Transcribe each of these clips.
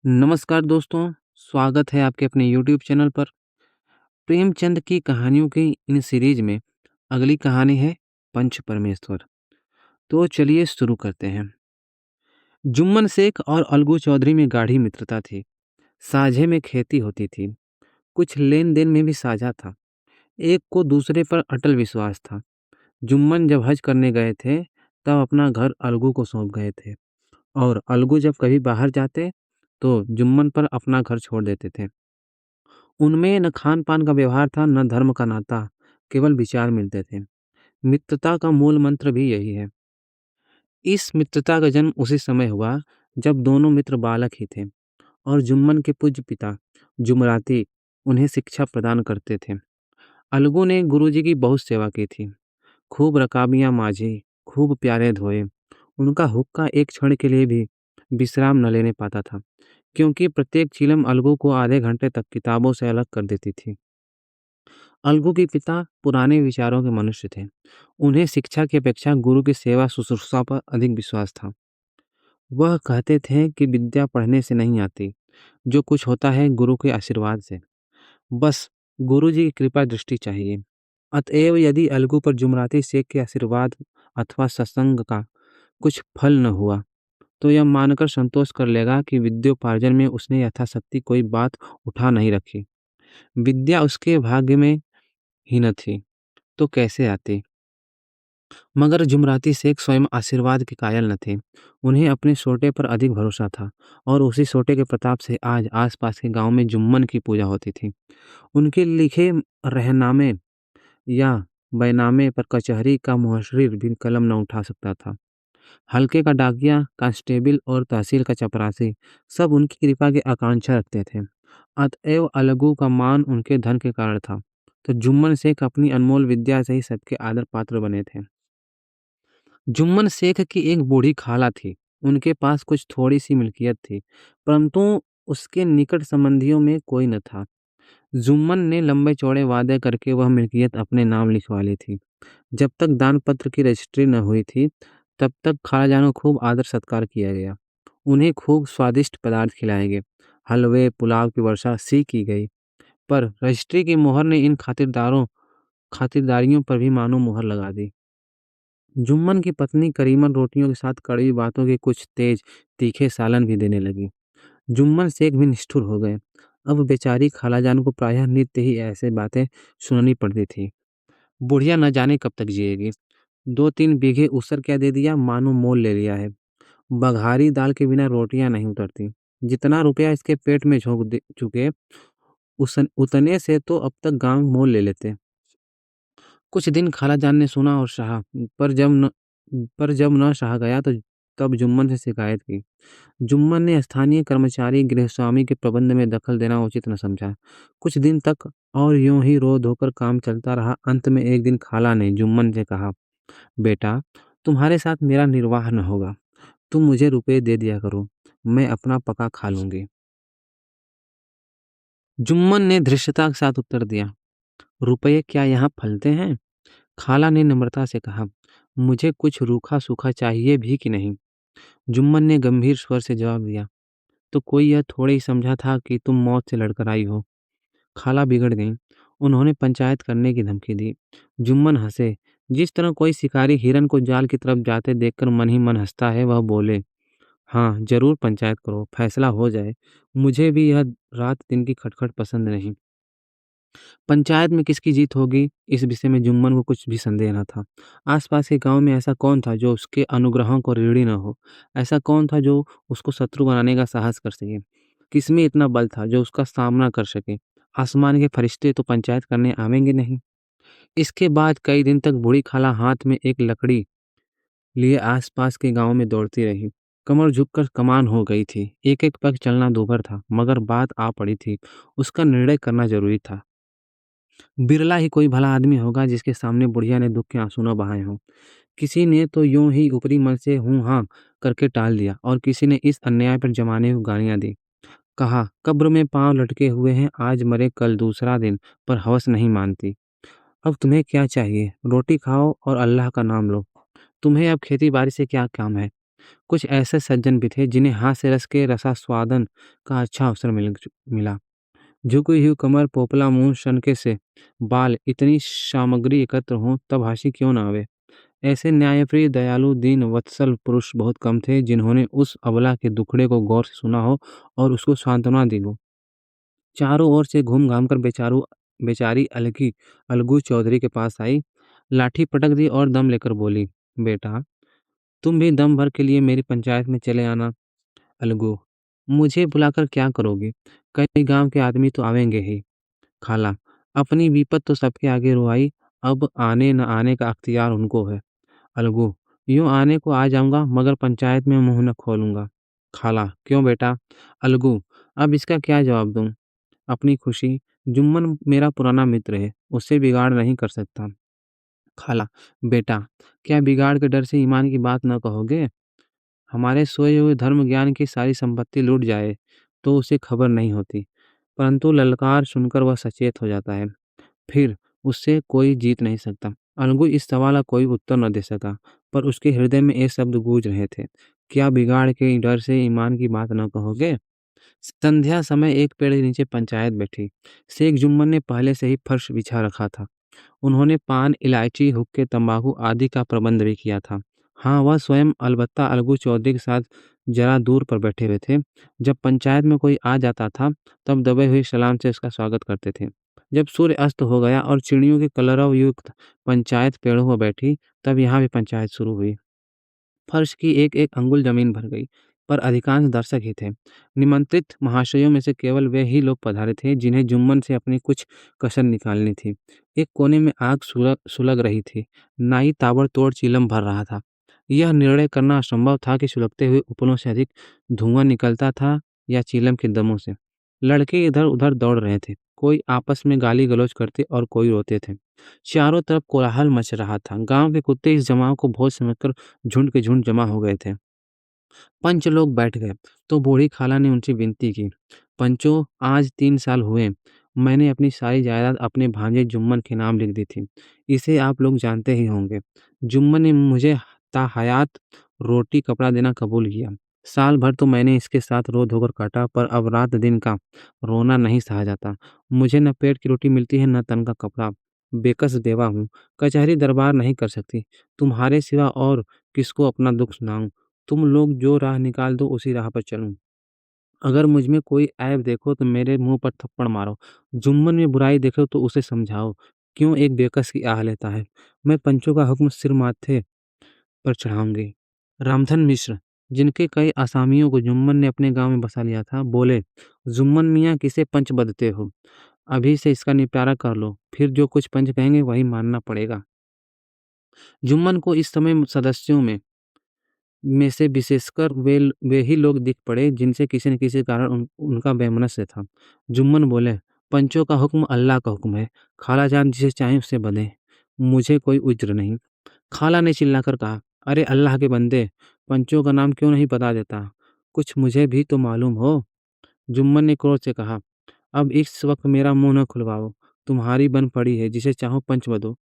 नमस्कार दोस्तों, स्वागत है आपके अपने यूट्यूब चैनल पर। प्रेमचंद की कहानियों की इन सीरीज में अगली कहानी है पंच परमेश्वर। तो चलिए शुरू करते हैं। जुम्मन शेख और अलगू चौधरी में गाढ़ी मित्रता थी। साझे में खेती होती थी। कुछ लेन देन में भी साझा था। एक को दूसरे पर अटल विश्वास था। जुम्मन जब हज करने गए थे तब अपना घर अलगू को सौंप गए थे, और अलगू जब कभी बाहर जाते तो जुम्मन पर अपना घर छोड़ देते थे। उनमें न खान-पान का व्यवहार था, न धर्म का नाता, केवल विचार मिलते थे। मित्रता का मूल मंत्र भी यही है। इस मित्रता का जन्म उसी समय हुआ जब दोनों मित्र बालक ही थे, और जुम्मन के पूज्य पिता जुमराती उन्हें शिक्षा प्रदान करते थे। अलगू ने गुरुजी की बहुत सेवा की थी। खूब रकाबियाँ माँजी, खूब प्याले धोए। उनका हुक्का एक क्षण के लिए भी विश्राम न लेने पाता था, क्योंकि प्रत्येक चिलम अलगू को आधे घंटे तक किताबों से अलग कर देती थी। अलगू के पिता पुराने विचारों के मनुष्य थे। उन्हें शिक्षा की अपेक्षा गुरु की सेवा शुश्रूषा पर अधिक विश्वास था। वह कहते थे कि विद्या पढ़ने से नहीं आती, जो कुछ होता है गुरु के आशीर्वाद से। बस गुरु जी की कृपा दृष्टि चाहिए। अतएव यदि अलगू पर जुमराती शेख के आशीर्वाद अथवा सत्संग का कुछ फल न हुआ, तो यह मानकर संतोष कर लेगा कि विद्योपार्जन में उसने यथाशक्ति कोई बात उठा नहीं रखी। विद्या उसके भाग्य में ही न थी, तो कैसे आती? मगर जुमराती शेख स्वयं आशीर्वाद के कायल न थे। उन्हें अपने सोटे पर अधिक भरोसा था, और उसी सोटे के प्रताप से आज आसपास के गांव में जुम्मन की पूजा होती थी। उनके लिखे रहनामे या बैनामे पर कचहरी का मुहर्रिर भी कलम न उठा सकता था। हल्के का डाकिया, कांस्टेबल और तहसील का चपरासी सब उनकी कृपा की आकांक्षा रखते थे। अतएव अलगू का मान उनके धन के कारण था, तो जुम्मन शेख अपनी अनमोल विद्या से ही सबके आदर पात्र बने थे। जुम्मन शेख की एक बूढ़ी खाला थी। उनके पास कुछ थोड़ी-सी मिल्कियत थी, परंतु उसके निकट संबंधियों में कोई न था। जुम्मन ने लंबे-चौड़े वादे करके वह मिल्कियत अपने नाम लिखवा ली थी। जब तक दान-पत्र की रजिस्ट्री न हुई थी, तब तक खालाजान को खूब आदर-सत्कार किया गया। उन्हें खूब स्वादिष्ट पदार्थ खिलाए गए। हलवे, पुलाव की वर्षा सी की गई, पर रजिस्ट्री की मोहर ने इन खातिरदारियों पर भी मानो मुहर लगा दी। जुम्मन की पत्नी करीमन रोटियों के साथ कड़वी बातों के कुछ तेज तीखे सालन भी देने लगी। जुम्मन शेख भी निष्ठुर हो गए। अब बेचारी खालाजान को प्रायः नित्य ही ऐसे बातें सुननी पड़ती थी। बुढ़िया न जाने कब तक जिएगी। 2-3 बीघे ऊसर क्या दे दिया, मानो मोल ले लिया है। बघारी दाल के बिना रोटियां नहीं उतरती। जितना रुपया इसके पेट में झोंक दे चुके, उतने से तो अब तक गांव मोल ले लेते। कुछ दिन खालाजान ने सुना और सहा, पर जब न सहा गया तो तब जुम्मन से शिकायत की। जुम्मन ने स्थानीय कर्मचारी गृहस्वामी के प्रबंध में दखल देना उचित न समझा। कुछ दिन तक और यूं ही रो धोकर काम चलता रहा। अंत में एक दिन खाला ने जुम्मन से कहा, बेटा, तुम्हारे साथ मेरा निर्वाह न होगा। तुम मुझे रुपए दे दिया करो, मैं अपना पका खा लूंगी। जुम्मन ने धृष्टता के साथ उत्तर दिया, रुपये क्या यहाँ फलते हैं? खाला ने नम्रता से कहा, मुझे कुछ रूखा सूखा चाहिए भी कि नहीं? जुम्मन ने गंभीर स्वर से जवाब दिया, तो कोई यह थोड़े ही समझा था कि तुम मौत से लड़कर आई हो। खाला बिगड़ गईं। उन्होंने पंचायत करने की धमकी दी। जुम्मन हंसे। जिस तरह कोई शिकारी हिरन को जाल की तरफ जाते देखकर मन ही मन हंसता है, वह बोले, हाँ जरूर पंचायत करो, फैसला हो जाए। मुझे भी यह रात दिन की खटखट पसंद नहीं। पंचायत में किसकी जीत होगी, इस विषय में जुम्मन को कुछ भी संदेह न था। आसपास के गांव में ऐसा कौन था जो उसके अनुग्रहों को ऋणी न हो? ऐसा कौन था जो उसको शत्रु बनाने का साहस कर सके? किसमें इतना बल था जो उसका सामना कर सके? आसमान के फरिश्ते तो पंचायत करने आवेंगे नहीं। इसके बाद कई दिन तक बूढ़ी खाला हाथ में एक लकड़ी लिए आसपास के गांव में दौड़ती रही। कमर झुककर कमान हो गई थी। एक एक पग चलना दूभर था, मगर बात आ पड़ी थी। उसका निर्णय करना जरूरी था। बिरला ही कोई भला आदमी होगा जिसके सामने बुढ़िया ने दुख के आंसू न बहाए हों। किसी ने तो यूं ही ऊपरी मन से हूं हाँ करके टाल दिया, और किसी ने इस अन्याय पर जमाने को गालियां दी। कहा, कब्र में पांव लटके हुए हैं, आज मरे कल दूसरा दिन, पर हवस नहीं मानती। अब तुम्हें क्या चाहिए? रोटी खाओ और अल्लाह का नाम लो। तुम्हें अब खेती बाड़ी से क्या काम है? कुछ ऐसे सज्जन भी थे जिन्हें हास्य रस के रसास्वादन का अच्छा अवसर मिला। झुकी हुई कमर, पोपला मुँह, सनके से बाल, इतनी सामग्री एकत्र हों तब हँसी क्यों ना आवे। ऐसे न्यायप्रिय, दयालु, दीन वत्सल पुरुष बहुत कम थे जिन्होंने उस अबला के दुखड़े को गौर से सुना हो और उसको सांत्वना दी हो। चारों ओर से घूम-घाम कर बेचारी अलगू चौधरी के पास आई, लाठी पटक दी और दम लेकर बोली, "बेटा, तुम भी दम भर के लिए मेरी पंचायत में चले आना।" अलगू, "मुझे बुलाकर क्या करोगे? कई गाँव के आदमी तो आवेंगे ही।" खाला, "अपनी विपत तो सबके आगे रोआई, अब आने न आने का अख्तियार उनको है।" अलगू, "यूँ आने को आ जाऊँगा मगर पंचायत में मुँह न खोलूँगा।" खाला, "क्यों बेटा?" अलगू, "अब इसका क्या जवाब दूँ? अपनी खुशी, जुम्मन मेरा पुराना मित्र है, उससे बिगाड़ नहीं कर सकता।" खाला, "बेटा, क्या बिगाड़ के डर से ईमान की बात न कहोगे? हमारे सोए हुए धर्म ज्ञान की सारी संपत्ति लुट जाए, तो उसे खबर नहीं होती, परंतु ललकार सुनकर वह सचेत हो जाता है। फिर उससे कोई जीत नहीं सकता।" अलगू इस सवाल का कोई उत्तर न दे सका, पर उसके हृदय में ये शब्द गूंज रहे थे, "क्या बिगाड़ के डर से ईमान की बात न कहोगे?" संध्या समय एक पेड़ के नीचे पंचायत बैठी। शेख जुम्मन ने पहले से ही फर्श बिछा रखा था। उन्होंने पान, इलायची, हुक्के, तंबाकू आदि का प्रबंध भी किया था। हाँ, वह स्वयं अलबत्ता अलगू चौधरी के साथ जरा दूर पर बैठे हुए थे। जब पंचायत में कोई आ जाता था, तब दबे हुए सलाम से उसका स्वागत करते थे। जब सूर्य अस्त हो गया और चिड़ियों के कलरव युक्त पंचायत पेड़ों पर बैठी, तब यहाँ भी पंचायत शुरू हुई। फर्श की एक-एक अंगुल जमीन भर गई, पर अधिकांश दर्शक ही थे। निमंत्रित महाशयों में से केवल वे ही लोग पधारे थे जिन्हें जुम्मन से अपनी कुछ कसर निकालनी थी। एक कोने में आग सुलग रही थी, नाई ताबड़तोड़ चिलम भर रहा था। यह निर्णय करना असंभव था कि सुलगते हुए उपलों से अधिक धुआं निकलता था या चिलम के दमों से। लड़के इधर-उधर दौड़ रहे थे, कोई आपस में गाली-गलौज करते और कोई रोते थे। चारों तरफ कोलाहल मच रहा था। गाँव के कुत्ते इस जमाव को भोज समझकर झुंड के झुंड जमा हो गए थे। पंच लोग बैठ गए, तो बूढ़ी खाला ने उनसे विनती की, "पंचों, आज 3 साल हुए, मैंने अपनी सारी जायदाद अपने भांजे जुम्मन के नाम लिख दी थी। इसे आप लोग जानते ही होंगे। जुम्मन ने मुझे ताहयात रोटी कपड़ा देना कबूल किया। साल भर तो मैंने इसके साथ रो धोकर काटा, पर अब रात दिन का रोना नहीं सहा जाता। मुझे न पेट की रोटी मिलती है, न तन का कपड़ा। बेकस बेवा हूँ, कचहरी दरबार नहीं कर सकती। तुम्हारे सिवा और किसको अपना दुख सुनाऊँ? तुम लोग जो राह निकाल दो उसी राह पर चलूँ। अगर मुझ में कोई ऐब देखो तो मेरे मुँह पर थप्पड़ मारो। जुम्मन में बुराई देखो तो उसे समझाओ, क्यों एक बेकस की आह लेता है। मैं पंचों का हुक्म सिर माथे पर चढ़ाऊँगी।" रामधन मिश्र, जिनके कई असामियों को जुम्मन ने अपने गाँव में बसा लिया था, बोले, "जुम्मन मियाँ किसे पंच बदते हो? अभी से इसका निपटारा कर लो, फिर जो कुछ पंच कहेंगे वही मानना पड़ेगा।" जुम्मन को इस समय सदस्यों में से विशेषकर वे ही लोग दिख पड़े जिनसे किसी न किसी कारण उनका वैमनस्य था। जुम्मन बोले, "पंचों का हुक्म अल्लाह का हुक्म है। खालाजान जिसे चाहें उससे बंधे। मुझे कोई उज्र नहीं।" खाला ने चिल्लाकर कहा, "अरे अल्लाह के बंदे, पंचों का नाम क्यों नहीं बता देता? कुछ मुझे भी तो मालूम हो।" जुम्मन ने क्रोध से कहा, "अब इस वक्त मेरा मुंह न खुलवाओ। तुम्हारी बन पड़ी है, जिसे चाहो पंच बदो।"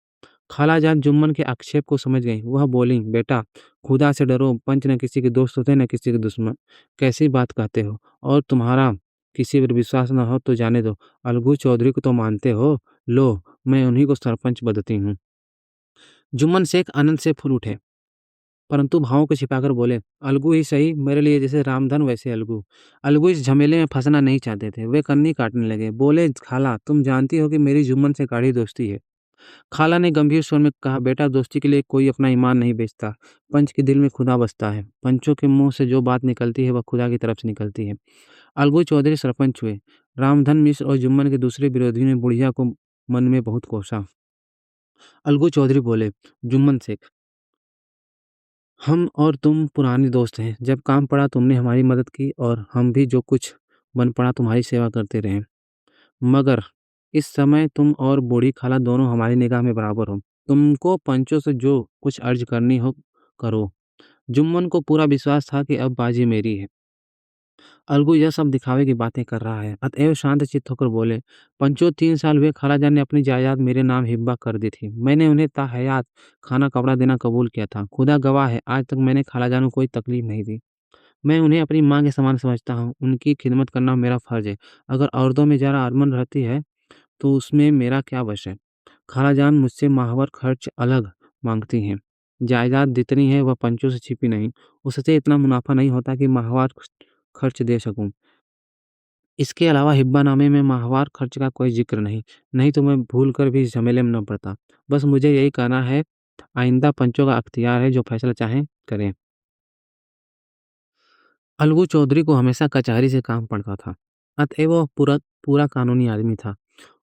खालाजान जुम्मन के आक्षेप को समझ गईं। वह बोलीं, "बेटा, खुदा से डरो। पंच न किसी के दोस्त होते न किसी के दुश्मन। कैसी बात कहते हो? और तुम्हारा किसी पर विश्वास न हो तो जाने दो। अलगू चौधरी को तो मानते हो? लो, मैं उन्हीं को सरपंच बदती हूँ।" जुम्मन शेख आनंद से फूल उठे, परंतु भावों को छिपाकर बोले, "अलगू ही सही, मेरे लिए जैसे रामधन वैसे अलगू।" अलगू इस झमेले में फंसना नहीं चाहते थे। वे कन्नी काटने लगे। बोले, "खाला, तुम जानती हो कि मेरी जुम्मन से गाढ़ी दोस्ती है।" खाला ने गंभीर स्वर में कहा, "बेटा, दोस्ती के लिए कोई अपना ईमान नहीं बेचता। पंच के दिल में खुदा बसता है। पंचों के मुंह से जो बात निकलती है वह खुदा की तरफ से निकलती है।" अलगू चौधरी सरपंच हुए। रामधन मिश्र और जुम्मन के दूसरे विरोधियों ने बुढ़िया को मन में बहुत कोसा। अलगू चौधरी बोले, "जुम्मन शेख, हम और तुम पुराने दोस्त हैं। जब काम पड़ा तुमने हमारी मदद की और हम भी जो कुछ बन पड़ा तुम्हारी सेवा करते रहे। मगर इस समय तुम और बूढ़ी खाला दोनों हमारी निगाह में बराबर हो। तुमको पंचों से जो कुछ अर्ज करनी हो करो।" जुम्मन को पूरा विश्वास था कि अब बाजी मेरी है। अलगू यह सब दिखावे की बातें कर रहा है, अतएव शांतचित्त होकर बोले, पंचो 3 साल हुए खालाजान ने अपनी जायदाद मेरे नाम हिब्बा कर दी थी। मैंने उन्हें ताहयात खाना कपड़ा देना कबूल किया था। खुदा गवाह है, आज तक मैंने खालाजान को कोई तकलीफ नहीं दी। मैं उन्हें अपनी माँ के समान समझता हूँ, उनकी खिदमत करना मेरा फ़र्ज़ है। अगर औरतों में ज़रा अरमन रहती है, तो उसमें मेरा क्या वश है? खालाजान मुझसे माहवार खर्च अलग माँगती हैं। जायदाद जितनी है वह पंचों से छिपी नहीं। उससे इतना मुनाफ़ा नहीं होता कि माहवार खर्च दे सकूँ। इसके अलावा हिब्बानामे में माहवार खर्च का कोई ज़िक्र नहीं, नहीं तो मैं भूल कर भी इस झमेले में न पड़ता। बस मुझे यही कहना है, आइंदा पंचों का अख्तियार है, जो फ़ैसला चाहें करें। अलगू चौधरी को हमेशा कचहरी से काम पड़ता था, अतएव वह पूरा पूरा कानूनी आदमी था।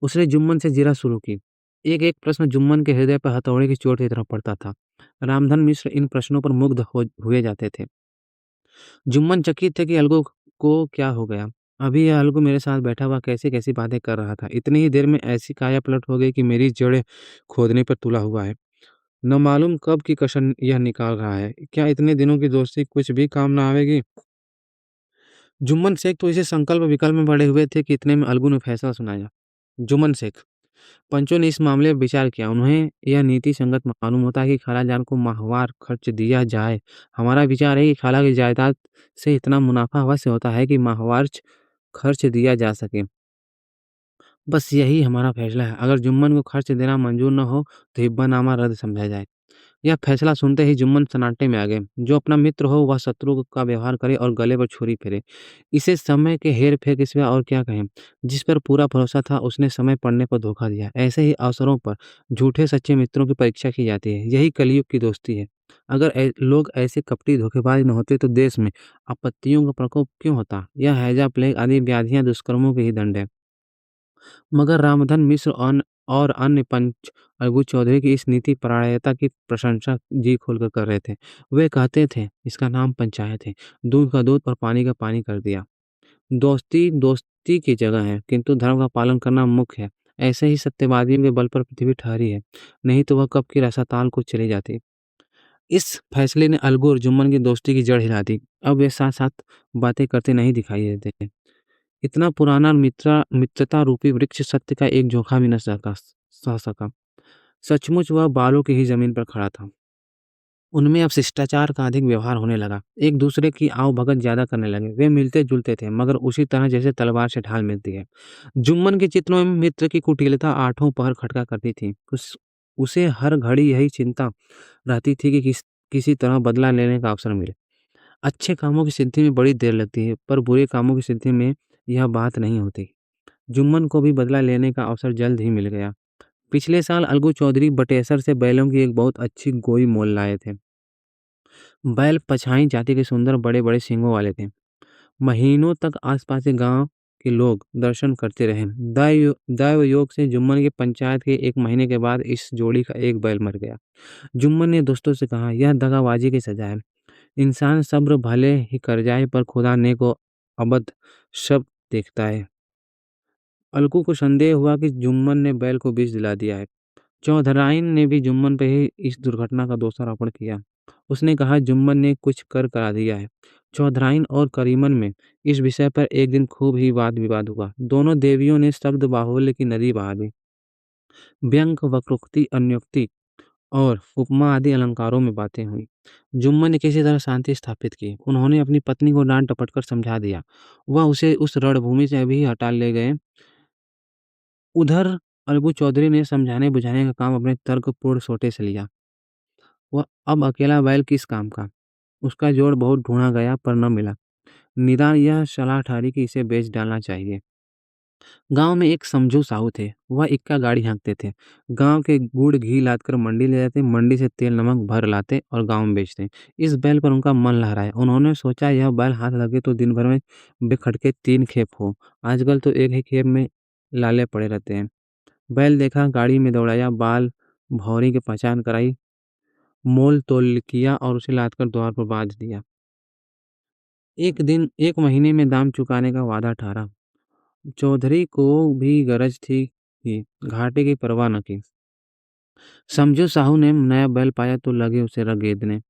उसने जुम्मन से जिरह शुरू की। एक-एक प्रश्न जुम्मन के हृदय पर हथौड़े की चोट की तरह पड़ता था। रामधन मिश्र इन प्रश्नों पर मुग्ध हो हुए जाते थे। जुम्मन चकित थे कि अलगू को क्या हो गया। अभी यह अलगू मेरे साथ बैठा हुआ कैसी-कैसी बातें कर रहा था। इतनी ही देर में ऐसी काया-पलट हो गई कि मेरी जड़ें खोदने पर तुला हुआ है। न मालूम कब की कसर यह निकाल रहा है। क्या इतने दिनों की दोस्ती कुछ भी काम न आवेगी? जुम्मन शेख तो इसी संकल्प-विकल्प में पड़े हुए थे कि इतने में अलगू ने फैसला सुनाया। जुम्मन शेख, पंचों ने इस मामले में विचार किया। उन्हें यह नीति संगत मालूम होता है कि खालाजान को माहवार खर्च दिया जाए। हमारा विचार है कि खाला की जायदाद से इतना मुनाफा अवश्य होता है कि माहवार खर्च दिया जा सके। बस यही हमारा फैसला है। अगर जुम्मन को खर्च देना मंजूर न हो, तो हिब्बानामा रद्द समझा जाए। यह फैसला सुनते ही जुम्मन सन्नाटे में आ गए। जो अपना मित्र हो वह शत्रु का व्यवहार करे और गले पर छुरी फेरे। इसे समय के हेर-फेर के सिवा और क्या कहें। जिस पर पूरा भरोसा था उसने समय पड़ने पर धोखा दिया। ऐसे ही अवसरों पर झूठे सच्चे मित्रों की परीक्षा की जाती है। यही कलयुग की दोस्ती है। अगर लोग ऐसे कपटी धोखेबाज न होते तो देश में आपत्तियों का प्रकोप क्यों होता? यह हैजा, प्लेग आदि व्याधियाँ दुष्कर्मों के ही दंड है। मगर रामधन मिश्र और अन्य पंच अरगू चौधरी की इस नीति परायणता की प्रशंसा जी खोलकर कर रहे थे। वे कहते थे, इसका नाम पंचायत है। दूध का दूध और पानी का पानी कर दिया। दोस्ती दोस्ती की जगह है, किंतु धर्म का पालन करना मुख्य है। ऐसे ही सत्यवादियों के बल पर पृथ्वी ठहरी है, नहीं तो वह कब की रसाताल को चली जाती। इस फैसले ने अलगू और जुम्मन की दोस्ती की जड़ हिला दी। अब वे साथ-साथ बातें करते नहीं दिखाई देते। इतना पुराना मित्रता रूपी वृक्ष सत्य का एक झोंका भी न सह सका। सचमुच वह बालों की ही ज़मीन पर खड़ा था। उनमें अब शिष्टाचार का अधिक व्यवहार होने लगा। एक दूसरे की आवभगत ज़्यादा करने लगे। वे मिलते-जुलते थे, मगर उसी तरह जैसे तलवार से ढाल मिलती है। जुम्मन के चित्रों में मित्र की कुटिलता आठों पहर खटका करती थी। उसे हर घड़ी यही चिंता रहती थी कि किसी तरह बदला लेने का अवसर मिले। अच्छे कामों की सिद्धि में बड़ी देर लगती है, पर बुरे कामों की सिद्धि में यह बात नहीं होती। जुम्मन को भी बदला लेने का अवसर जल्द ही मिल गया। पिछले साल अलगू चौधरी बटेसर से बैलों की एक बहुत अच्छी गोई मोल लाए थे। बैल पछाई जाति के सुंदर बड़े-बड़े सींगों वाले थे। महीनों तक आसपास के गांव के लोग दर्शन करते रहे। दैव योग से जुम्मन की पंचायत के 1 महीने के बाद इस जोड़ी का एक बैल मर गया। जुम्मन ने दोस्तों से कहा, यह दगाबाजी की सजा है। इंसान सब्र भले ही कर जाए, पर खुदा नेक व अबद सब देखता है। अलगू को संदेह हुआ कि जुम्मन ने बैल को विष दिला दिया है। चौधराइन ने भी जुम्मन पर ही इस दुर्घटना का दोषारोपण किया। उसने कहा, जुम्मन ने कुछ कर करा दिया है। चौधराइन और करीमन में इस विषय पर एक दिन खूब ही वाद-विवाद हुआ। दोनों देवियों ने शब्द बाहुल्य की नदी बहा दी। व्यंग, वक्रोक्ति, अन्योक्ति और उपमा आदि अलंकारों में बातें हुई। जुम्मन ने किसी तरह शांति स्थापित की। उन्होंने अपनी पत्नी को डांट-डपट कर समझा दिया। वह उसे उस रणभूमि से भी हटा ले गए। उधर अलगू चौधरी ने समझाने-बुझाने का काम अपने तर्कपूर्ण सोटे से लिया। वह अब अकेला बैल किस काम का? उसका जोड़ बहुत ढूँढा गया पर न मिला। निदान यह सलाह ठहरी कि इसे बेच डालना चाहिए। गाँव में एक समझू साहू थे। वह इक्का गाड़ी हाँकते थे। गाँव के गुड़ घी लादकर मंडी ले जाते, मंडी से तेल नमक भर लाते और गाँव में बेचते। इस बैल पर उनका मन लहराया। उन्होंने सोचा, यह बैल हाथ लगे तो दिन भर में बेखटके 3 खेप हो। आजकल तो एक ही खेप में लाले पड़े रहते हैं। बैल देखा, गाड़ी में दौड़ाया, बाल भौरी की पहचान कराई, मोल-तोल किया और उसे लादकर द्वार पर बाँध दिया। एक दिन 1 महीने में दाम चुकाने का वादा ठहरा। चौधरी को भी गरज थी कि घाटे की परवाह न की। समझू साहू ने नया बैल पाया तो लगे उसे रगेदने।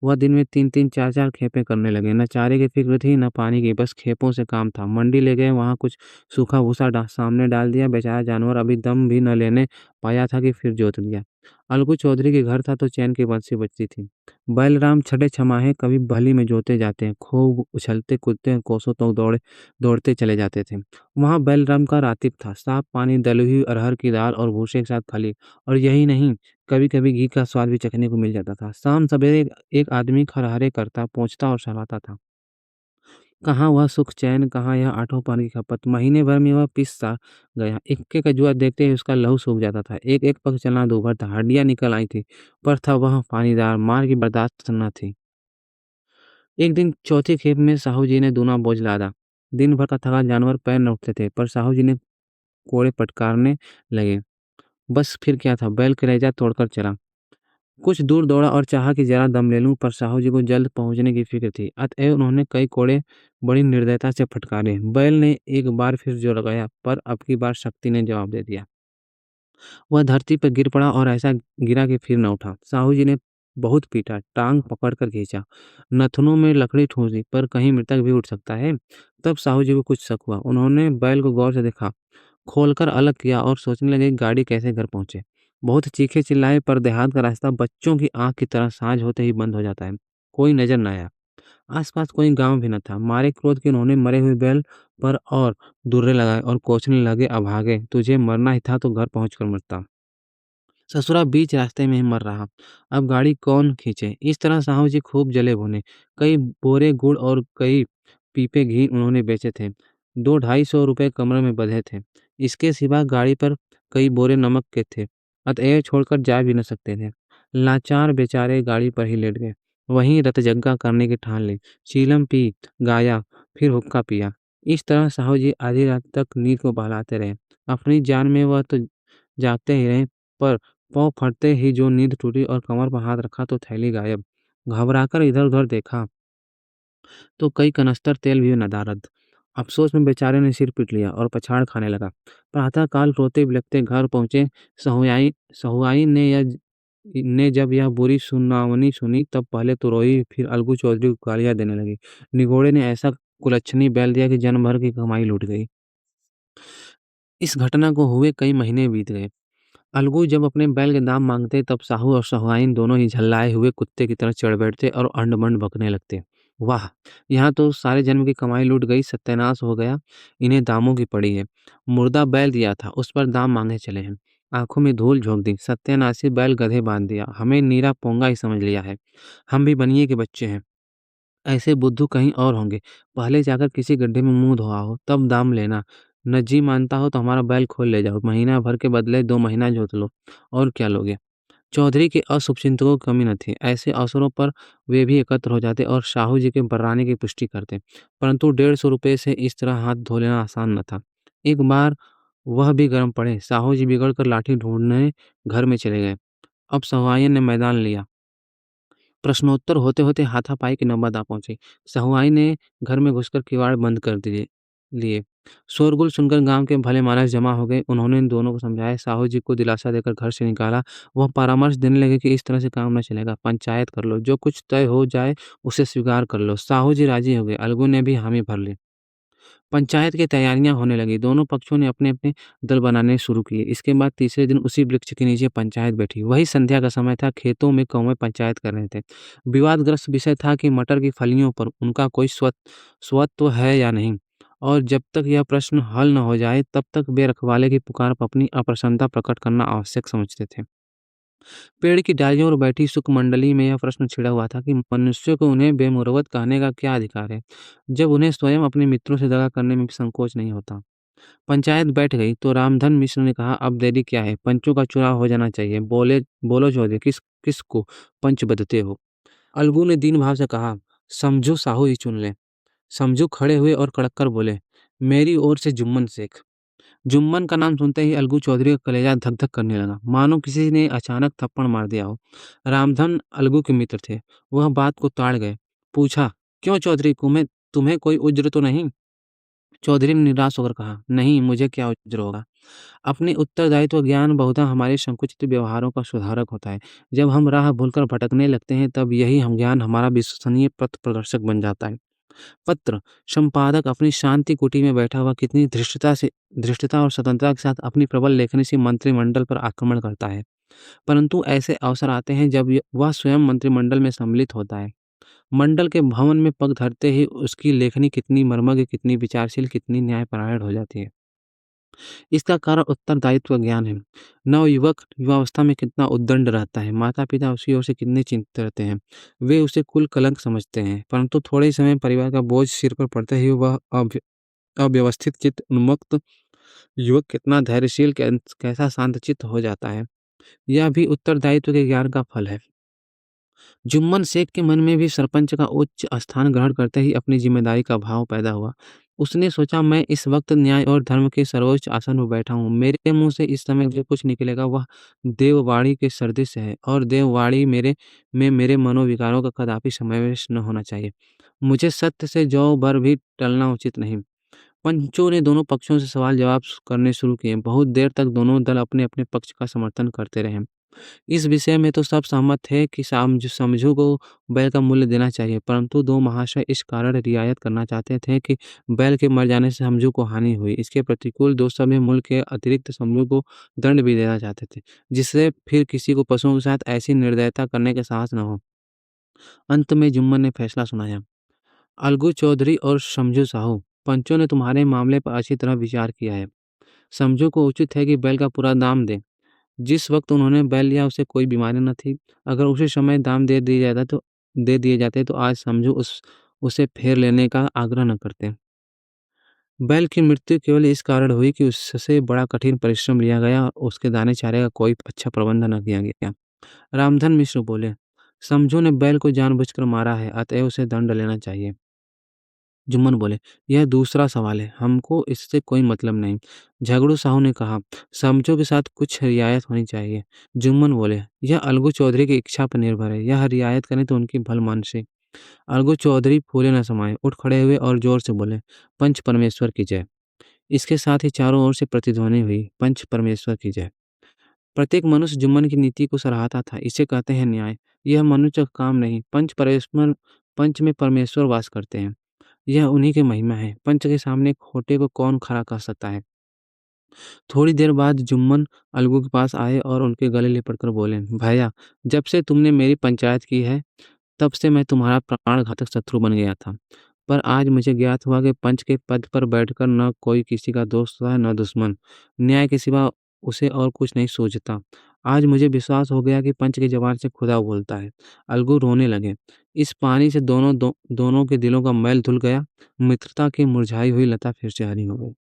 वह दिन में 3-3 4-4 खेपें करने लगे। न चारे की फ़िक्र थी, न पानी की, बस खेपों से काम था। मंडी ले गए, वहाँ कुछ सूखा भूसा सामने डाल दिया। बेचारा जानवर अभी दम भी न लेने पाया था कि फिर जोत लिया। अलगू चौधरी के घर था तो चैन की बंसी बजती थी। बैलराम छठे छमाहे कभी बहली में जोते जाते हैं, खूब उछलते कूदते हैं, कोसों तक दौड़ते चले जाते थे। वहाँ बैलराम का रातिब था, साफ पानी, दली हुई अरहर की दाल और भूसे के साथ खली। और यही नहीं, कभी-कभी घी का स्वाद भी चखने को मिल जाता था। शाम सवेरे एक आदमी खरहरे करता, पोंछता और सहलाता था। कहाँ वह सुख चैन, कहाँ यह आठों पहर की खपत। महीने भर में वह पिस-सा गया। इक्के का जुआ देखते ही उसका लहू सूख जाता था। एक-एक पग चलना दूभर था, हड्डियाँ निकल आई थी, पर था वह पानीदार, मार की बर्दाश्त न थी। एक दिन चौथी खेप में साहू जी ने दूना बोझ लादा। दिन भर का थका जानवर पैर न उठते थे, पर साहू जी ने कोड़े पटकारने लगे। बस फिर क्या था, बैल कलेजा तोड़कर चला। कुछ दूर दौड़ा और चाहा कि जरा दम ले लूं, पर साहू जी को जल्द पहुंचने की फिक्र थी। अतएव उन्होंने कई कोड़े बड़ी निर्दयता से फटकारे। बैल ने एक बार फिर जोर लगाया, पर अब की बार शक्ति ने जवाब दे दिया। वह धरती पर गिर पड़ा और ऐसा गिरा कि फिर न उठा। साहू जी ने बहुत पीटा, टांग पकड़कर खींचा, नथनों में लकड़ी ठूंसी, पर कहीं मृतक भी उठ सकता है। तब साहू जी को कुछ शक हुआ। उन्होंने बैल को गौर से देखा, खोलकर अलग किया और सोचने लगे गाड़ी कैसे घर पहुंचे। बहुत चीखे चिल्लाए, पर देहात का रास्ता बच्चों की आंख की तरह साँझ होते ही बंद हो जाता है। कोई नजर न आया। आसपास कोई गांव भी न था। मारे क्रोध के उन्होंने मरे हुए बैल पर और दुर्रे लगाए और कोसने लगे, अभागे, तुझे मरना ही था तो घर पहुंचकर मरता। ससुरा बीच रास्ते में ही मर रहा, अब गाड़ी कौन खींचे। इस तरह साहू जी खूब जले भुने। कई बोरे गुड़ और कई पीपे घी उन्होंने बेचे थे। 200-250 रुपये कमरे में बंधे थे। इसके सिवा गाड़ी पर कई बोरे नमक के थे, अतएव छोड़कर जा भी न सकते थे। लाचार बेचारे गाड़ी पर ही लेट गए। वहीं रतजग्गा करने की ठान ली। चीलम पी, गाया, फिर हुक्का पिया। इस तरह साहू जी आधी रात तक नींद को बहलाते रहे। अपनी जान में वह तो जागते ही रहे, पर पाँव फटते ही जो नींद टूटी और कमर पर हाथ रखा तो थैली गायब। घबराकर इधर-उधर देखा तो कई कनस्तर तेल भी नदारद। अफ़सोस में बेचारे ने सिर पीट लिया और पछाड़ खाने लगा। प्रातःकाल रोते-बिलखते घर पहुँचे। सहुआइन ने जब यह बुरी सुनावनी सुनी, तब पहले तो रोई, फिर अलगू चौधरी को गालियाँ देने लगी। निगोड़े ने ऐसा कुलच्छनी बैल दिया कि जन्म भर की कमाई लूट गई। इस घटना को हुए कई महीने बीत गए। अलगू जब अपने बैल के दाम मांगते, तब साहू और सहुआइन दोनों ही झल्लाए हुए कुत्ते की तरह चढ़ बैठते और अंड-बंड बकने लगते। वाह! यहाँ तो सारे जन्म की कमाई लूट गई, सत्यानाश हो गया, इन्हें दामों की पड़ी है। मुर्दा बैल दिया था, उस पर दाम मांगे चले हैं। आँखों में धूल झोंक दी, सत्यानाशी बैल गधे बाँध दिया, हमें नीरा पोंगा ही समझ लिया है। हम भी बनिए के बच्चे हैं। ऐसे बुद्धू कहीं और होंगे। पहले जाकर किसी गड्ढे में मुँह धोआओ, तब दाम लेना। न जी मानता हो तो हमारा बैल खोल ले जाओ। महीना भर के बदले 2 महीना जोत लो। और क्या लोगे? चौधरी के अशुभचिंतकों की कमी न थी। ऐसे अवसरों पर वे भी एकत्र हो जाते और साहू जी के बर्राने की पुष्टि करते। परंतु 150 रुपये से इस तरह हाथ धो लेना आसान न था। एक बार वह भी गर्म पड़े। साहू जी बिगड़ कर लाठी ढूँढने घर में चले गए। अब सहुआइन ने मैदान लिया। प्रश्नोत्तर होते-होते हाथापाई की नौबत आ पहुँची। सहुआइन ने घर में घुसकर किवाड़ बंद कर लिए। शोरगुल सुनकर गाँव के भले-मानस जमा हो गए। उन्होंने इन दोनों को समझाया, साहू जी को दिलासा देकर घर से निकाला। वह परामर्श देने लगे कि इस तरह से काम न चलेगा, पंचायत कर लो, जो कुछ तय हो जाए उसे स्वीकार कर लो। साहू जी राजी हो गए। अलगू ने भी हामी भर ली। पंचायत की तैयारियां होने लगी। दोनों पक्षों ने अपने-अपने दल बनाने शुरू किए। इसके बाद तीसरे दिन उसी वृक्ष के नीचे पंचायत बैठी। वही संध्या का समय था। खेतों में कौवे पंचायत कर रहे थे। विवादग्रस्त विषय था कि मटर की फलियों पर उनका कोई स्वत्व है या नहीं, और जब तक यह प्रश्न हल न हो जाए, तब तक वे रखवाले की पुकार पर अपनी अप्रसन्नता प्रकट करना आवश्यक समझते थे। पेड़ की डालियों पर बैठी शुक मंडली में यह प्रश्न छिड़ा हुआ था कि मनुष्य को उन्हें बेमुरौवत कहने का क्या अधिकार है, जब उन्हें स्वयं अपने मित्रों से दगा करने में भी संकोच नहीं होता। पंचायत बैठ गई तो रामधन मिश्र ने कहा, अब देरी क्या है, पंचों का चुनाव हो जाना चाहिए। बोलो चौधरी, किस को पंच बदते हो? अलगू ने दीन भाव से कहा, समझो साहू ही चुन ले। समझू खड़े हुए और कड़क कर बोले, मेरी ओर से जुम्मन शेख। जुम्मन का नाम सुनते ही अलगू चौधरी का कलेजा धक-धक करने लगा, मानो किसी ने अचानक थप्पड़ मार दिया हो। रामधन अलगू के मित्र थे। वह बात को ताड़ गए। पूछा, क्यों चौधरी, तुम्हें तुम्हें कोई उज्र तो नहीं? चौधरी ने निराश होकर कहा, नहीं, मुझे क्या उज्र होगा। अपनी उत्तरदायित्व ज्ञान बहुधा हमारे संकुचित व्यवहारों का सुधारक होता है। जब हम राह भूलकर भटकने लगते हैं, तब यही हम ज्ञान हमारा विश्वसनीय पथ प्रदर्शक बन जाता है। पत्र संपादक अपनी शांति कुटी में बैठा हुआ कितनी धृष्टता और स्वतंत्रता के साथ अपनी प्रबल लेखनी से मंत्रिमंडल पर आक्रमण करता है। परंतु ऐसे अवसर आते हैं जब वह स्वयं मंत्रिमंडल में सम्मिलित होता है। मंडल के भवन में पग धरते ही उसकी लेखनी कितनी मर्मज्ञ, कितनी विचारशील, कितनी न्यायपरायण हो जाती है। इसका कारण उत्तरदायित्व ज्ञान है। नवयुवक युवावस्था में कितना उद्दंड रहता है, माता-पिता उसकी ओर से कितने चिंतित रहते हैं। वे उसे कुल कलंक समझते हैं, परंतु थोड़े ही समय परिवार का बोझ सिर पर पड़ते ही वह अव्यवस्थित चित्त, उन्मत्त युवक कितना धैर्यशील, कैसा शांतचित्त हो जाता है। यह भी उत्तरदायित्व के ज्ञान का फल है। जुम्मन शेख के मन में भी सरपंच का उच्च स्थान ग्रहण करते ही अपनी जिम्मेदारी का भाव पैदा हुआ। उसने सोचा, मैं इस वक्त न्याय और धर्म के सर्वोच्च आसन पर बैठा हूँ। मेरे मुंह से इस समय जो कुछ निकलेगा वह देववाणी के सदृश है और देववाणी मेरे मनोविकारों का कदापि समावेश न होना चाहिए। मुझे सत्य से जौ भर भी टलना उचित नहीं। पंचों ने दोनों पक्षों से सवाल जवाब करने शुरू किए। बहुत देर तक दोनों दल अपने अपने पक्ष का समर्थन करते रहे। इस विषय में तो सब सहमत थे कि समझू को बैल का मूल्य देना चाहिए, परंतु दो महाशय इस कारण रियायत करना चाहते थे कि बैल के मर जाने से समझू को हानि हुई। इसके प्रतिकूल दो सभ्य मूल्य के अतिरिक्त समझू को दंड भी देना चाहते थे, जिससे फिर किसी को पशुओं के साथ ऐसी निर्दयता करने का साहस न हो। अंत में जुम्मन ने फैसला सुनाया, अलगू चौधरी और समझू साहू, पंचों ने तुम्हारे मामले पर अच्छी तरह विचार किया है। समझू को उचित है कि बैल का पूरा दाम दे। जिस वक्त उन्होंने बैल लिया उसे कोई बीमारी न थी। अगर उसी समय दाम दे दिए जाते तो आज समझू उसे फेर लेने का आग्रह न करते। बैल की मृत्यु केवल इस कारण हुई कि उससे बड़ा कठिन परिश्रम लिया गया और उसके दाने चारे का कोई अच्छा प्रबंध न किया गया। रामधन मिश्र बोले, समझू ने बैल को जानबूझकर मारा है, अतएव उसे दंड लेना चाहिए। जुम्मन बोले, यह दूसरा सवाल है, हमको इससे कोई मतलब नहीं। झगड़ू साहू ने कहा, समझो के साथ कुछ रियायत होनी चाहिए। जुम्मन बोले, यह अलगू चौधरी की इच्छा पर निर्भर है, यह रियायत करें तो उनकी भलमानसी। अलगू चौधरी फूले न समाये, उठ खड़े हुए और जोर से बोले, पंच परमेश्वर की जय। इसके साथ ही चारों ओर से प्रतिध्वनि हुई, पंच परमेश्वर की जय। प्रत्येक मनुष्य जुम्मन की नीति को सराहता था। इसे कहते हैं न्याय। यह मनुष्य का काम नहीं, पंच में परमेश्वर वास करते हैं। यह उन्हीं की महिमा है। पंच के सामने खोटे को कौन खड़ा कर सकता है। थोड़ी देर बाद जुम्मन अलगू के पास आए और उनके गले लिपटकर बोले, भैया, जब से तुमने मेरी पंचायत की है तब से मैं तुम्हारा प्राणघातक शत्रु बन गया था। पर आज मुझे ज्ञात हुआ कि पंच के पद पर बैठकर न कोई किसी का दोस्त है न दुश्मन। न्याय के सिवा उसे और कुछ नहीं सूझता। आज मुझे विश्वास हो गया कि पंच की जबान से खुदा बोलता है। अलगू रोने लगे। इस पानी से दोनों के दिलों का मैल धुल गया। मित्रता की मुरझाई हुई लता फिर से हरी हो गई।